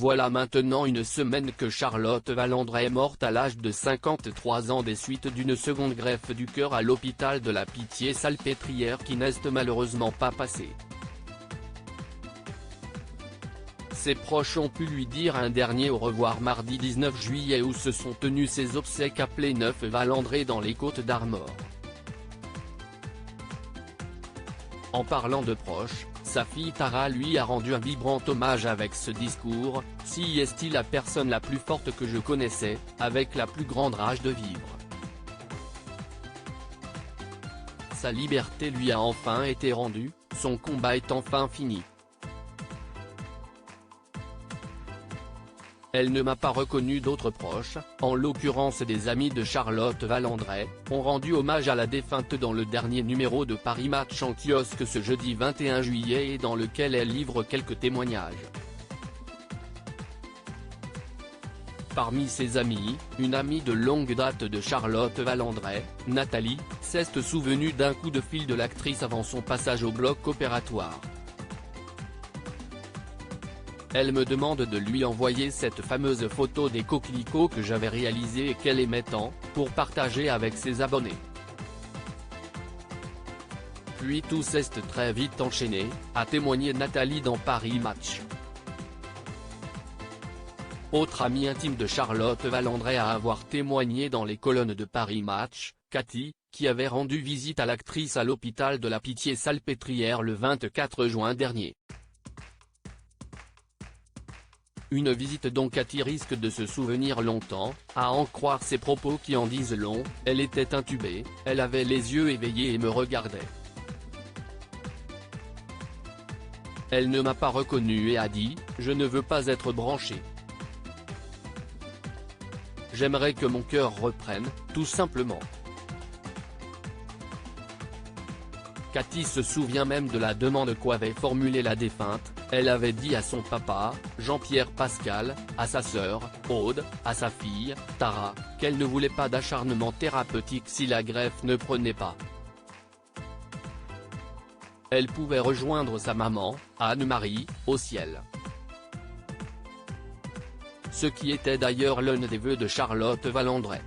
Voilà maintenant une semaine que Charlotte Valandré est morte à l'âge de 53 ans des suites d'une seconde greffe du cœur à l'hôpital de la Pitié-Salpêtrière qui n'est malheureusement pas passée. Ses proches ont pu lui dire un dernier au revoir mardi 19 juillet où se sont tenues ses obsèques à Pléneuf-Valandré dans les Côtes-d'Armor. En parlant de proches, sa fille Tara lui a rendu un vibrant hommage avec ce discours: « Si est-il la personne la plus forte que je connaissais, avec la plus grande rage de vivre. Sa liberté lui a enfin été rendue, son combat est enfin fini. Elle ne m'a pas reconnu ». D'autres proches, en l'occurrence des amis de Charlotte Valandré, ont rendu hommage à la défunte dans le dernier numéro de Paris Match en kiosque ce jeudi 21 juillet et dans lequel elle livre quelques témoignages. Parmi ses amis, une amie de longue date de Charlotte Valandré, Nathalie, s'est souvenue d'un coup de fil de l'actrice avant son passage au bloc opératoire. Elle me demande de lui envoyer cette fameuse photo des coquelicots que j'avais réalisée et qu'elle aimait tant, pour partager avec ses abonnés. Puis tout s'est très vite enchaîné, a témoigné Nathalie dans Paris Match. Autre amie intime de Charlotte Valandré à avoir témoigné dans les colonnes de Paris Match, Cathy, qui avait rendu visite à l'actrice à l'hôpital de la Pitié-Salpêtrière le 24 juin dernier. Une visite dont Cathy risque de se souvenir longtemps, à en croire ses propos qui en disent long: « Elle était intubée, elle avait les yeux éveillés et me regardait. Elle ne m'a pas reconnu et a dit: « Je ne veux pas être branchée. J'aimerais que mon cœur reprenne, tout simplement. » Cathy se souvient même de la demande qu'avait formulée la défunte. Elle avait dit à son papa, Jean-Pierre Pascal, à sa sœur, Aude, à sa fille, Tara, qu'elle ne voulait pas d'acharnement thérapeutique si la greffe ne prenait pas. Elle pouvait rejoindre sa maman, Anne-Marie, au ciel. Ce qui était d'ailleurs l'un des vœux de Charlotte Valandré.